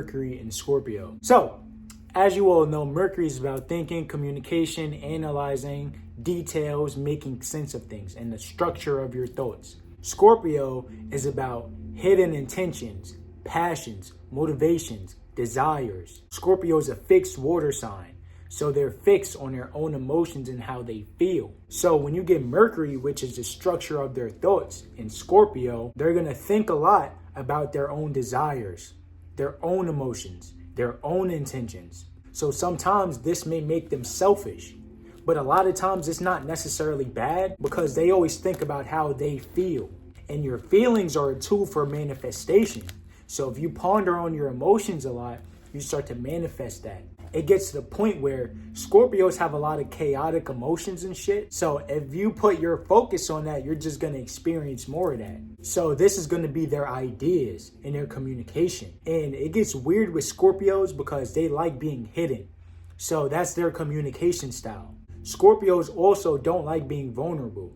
Mercury in Scorpio. So, as you all know, Mercury is about thinking, communication, analyzing, details, making sense of things, and the structure of your thoughts. Scorpio is about hidden intentions, passions, motivations, desires. Scorpio is a fixed water sign, so they're fixed on their own emotions and how they feel. So when you get Mercury, which is the structure of their thoughts, in Scorpio, they're going to think a lot about their own desires, their own emotions, their own intentions. So sometimes this may make them selfish, but a lot of times it's not necessarily bad because they always think about how they feel. And your feelings are a tool for manifestation. So if you ponder on your emotions a lot, you start to manifest that. It gets to the point where Scorpios have a lot of chaotic emotions and shit. So if you put your focus on that, you're just going to experience more of that. So this is going to be their ideas and their communication. And it gets weird with Scorpios because they like being hidden. So that's their communication style. Scorpios also don't like being vulnerable.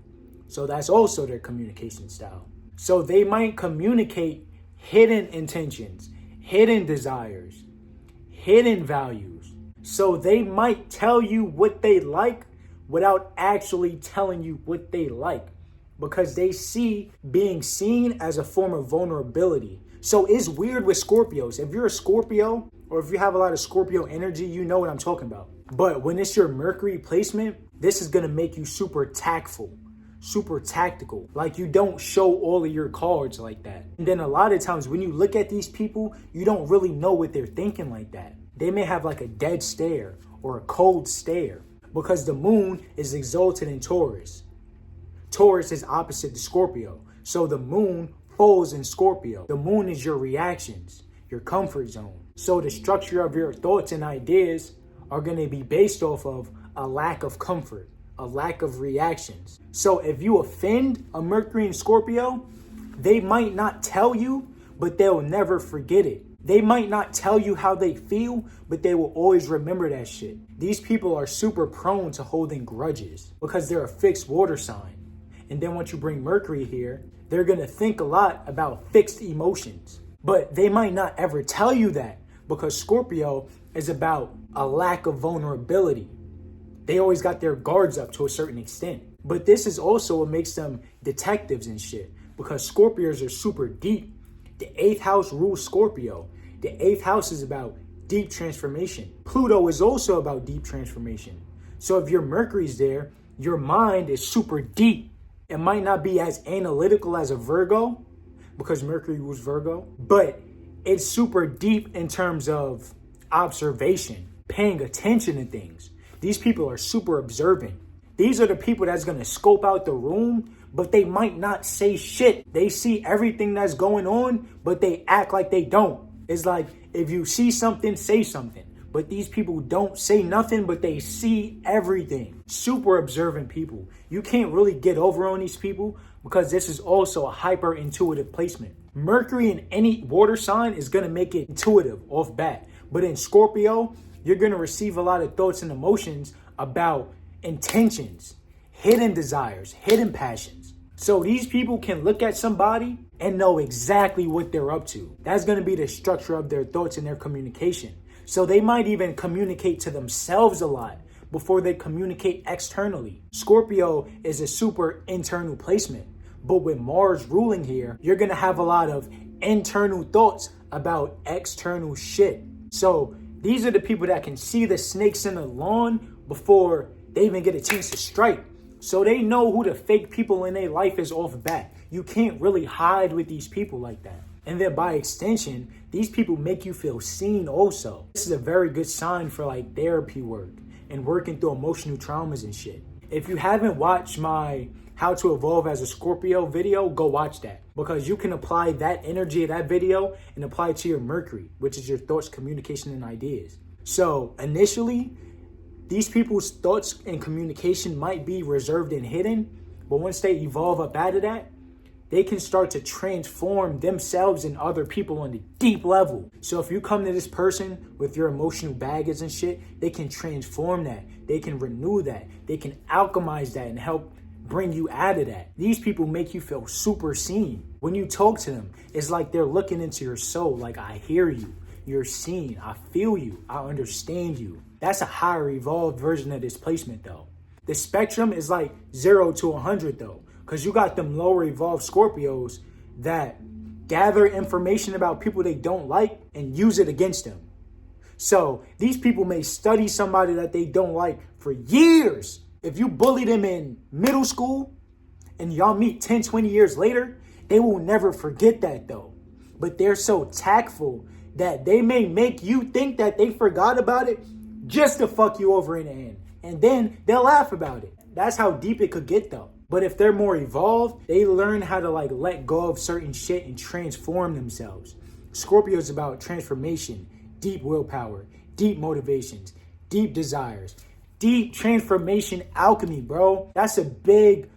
So that's also their communication style. So they might communicate hidden intentions, hidden desires, hidden values. So they might tell you what they like without actually telling you what they like because they see being seen as a form of vulnerability. So it's weird with Scorpios. If you're a Scorpio or if you have a lot of Scorpio energy, you know what I'm talking about. But when it's your Mercury placement, this is going to make you super tactful, super tactical. Like you don't show all of your cards like that. And then a lot of times when you look at these people, you don't really know what they're thinking like that. They may have like a dead stare or a cold stare because the moon is exalted in Taurus. Taurus is opposite to Scorpio. So the moon falls in Scorpio. The moon is your reactions, your comfort zone. So the structure of your thoughts and ideas are going to be based off of a lack of comfort, a lack of reactions. So if you offend a Mercury in Scorpio, they might not tell you, but they'll never forget it. They might not tell you how they feel, but they will always remember that shit. These people are super prone to holding grudges because they're a fixed water sign. And then once you bring Mercury here, they're going to think a lot about fixed emotions. But they might not ever tell you that because Scorpio is about a lack of vulnerability. They always got their guards up to a certain extent. But this is also what makes them detectives and shit because Scorpios are super deep. The 8th house rules Scorpio. The 8th house is about deep transformation. Pluto is also about deep transformation. So if your Mercury's there, your mind is super deep. It might not be as analytical as a Virgo because Mercury rules Virgo, but it's super deep in terms of observation, paying attention to things. These people are super observant. These are the people that's going to scope out the room, but they might not say shit. They see everything that's going on, but they act like they don't. It's like if you see something, say something. But these people don't say nothing, but they see everything. Super observant people. You can't really get over on these people because this is also a hyper intuitive placement. Mercury in any water sign is going to make it intuitive off bat. But in Scorpio, you're going to receive a lot of thoughts and emotions about intentions, hidden desires, hidden passions. So these people can look at somebody and know exactly what they're up to. That's going to be the structure of their thoughts and their communication. So they might even communicate to themselves a lot before they communicate externally. Scorpio is a super internal placement. But with Mars ruling here, you're going to have a lot of internal thoughts about external shit. So these are the people that can see the snakes in the lawn before they even get a chance to strike. So they know who the fake people in their life is off bat. You can't really hide with these people like that. And then by extension, these people make you feel seen also. This is a very good sign for like therapy work and working through emotional traumas and shit. If you haven't watched my How to Evolve as a Scorpio video, go watch that. Because you can apply that energy of that video and apply it to your Mercury, which is your thoughts, communication, and ideas. So initially, these people's thoughts and communication might be reserved and hidden, but once they evolve up out of that, they can start to transform themselves and other people on a deep level. So if you come to this person with your emotional baggage and shit, they can transform that. They can renew that. They can alchemize that and help bring you out of that. These people make you feel super seen. When you talk to them, it's like they're looking into your soul, like, I hear you. you're seen. I feel you. I understand you. That's a higher evolved version of this placement though. The spectrum is like 0 to 100 though, because you got them lower evolved Scorpios that gather information about people they don't like and use it against them. So these people may study somebody that they don't like for years. If you bully them in middle school and y'all meet 10, 20 years later, they will never forget that though. But they're so tactful that they may make you think that they forgot about it just to fuck you over in the end. And then they'll laugh about it. That's how deep it could get though. But if they're more evolved, they learn how to like let go of certain shit and transform themselves. Scorpio is about transformation, deep willpower, deep motivations, deep desires, deep transformation alchemy, bro. That's a big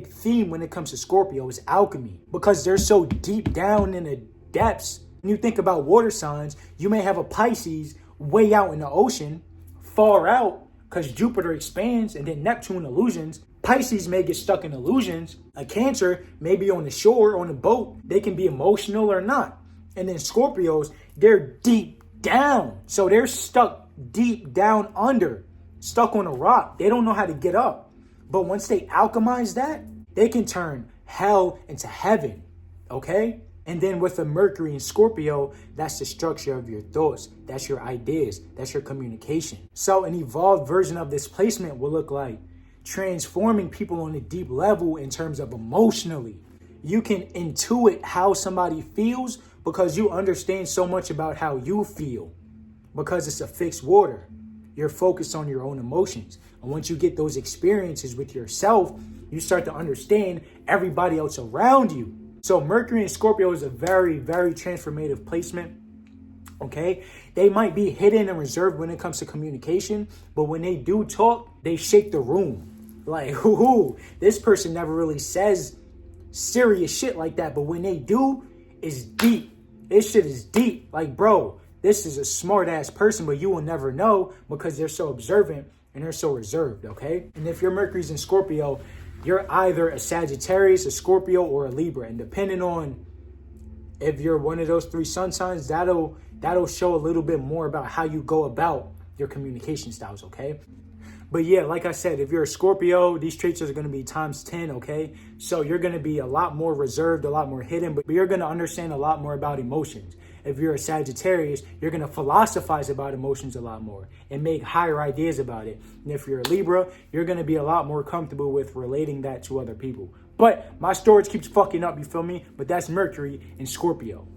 theme when it comes to Scorpio is alchemy, because they're so deep down in the depths. When you think about water signs, you may have a Pisces way out in the ocean, far out, because Jupiter expands and then Neptune illusions. Pisces may get stuck in illusions. A Cancer may be on the shore, on a boat. They can be emotional or not. And then Scorpios, they're deep down. So they're stuck deep down under, stuck on a rock. They don't know how to get up. But once they alchemize that, they can turn hell into heaven, okay? And then with the Mercury and Scorpio, that's the structure of your thoughts. That's your ideas. That's your communication. So an evolved version of this placement will look like transforming people on a deep level in terms of emotionally. You can intuit how somebody feels because you understand so much about how you feel, because it's a fixed water. You're focused on your own emotions. And once you get those experiences with yourself, you start to understand everybody else around you. So Mercury and Scorpio is a very, very transformative placement. Okay, they might be hidden and reserved when it comes to communication, but when they do talk, they shake the room. Like, this person never really says serious shit like that, but when they do, it's deep. This shit is deep. Like, bro, this is a smart ass person, but you will never know because they're so observant and they're so reserved, okay? And if your Mercury's in Scorpio, you're either a Sagittarius, a Scorpio, or a Libra. And depending on if you're one of those three sun signs, that'll show a little bit more about how you go about your communication styles, okay? But yeah, like I said, if you're a Scorpio, these traits are going to be times 10, okay? So you're going to be a lot more reserved, a lot more hidden, but you're going to understand a lot more about emotions. If you're a Sagittarius, you're going to philosophize about emotions a lot more and make higher ideas about it. And if you're a Libra, you're going to be a lot more comfortable with relating that to other people. But my storage keeps fucking up, you feel me? But that's Mercury in Scorpio.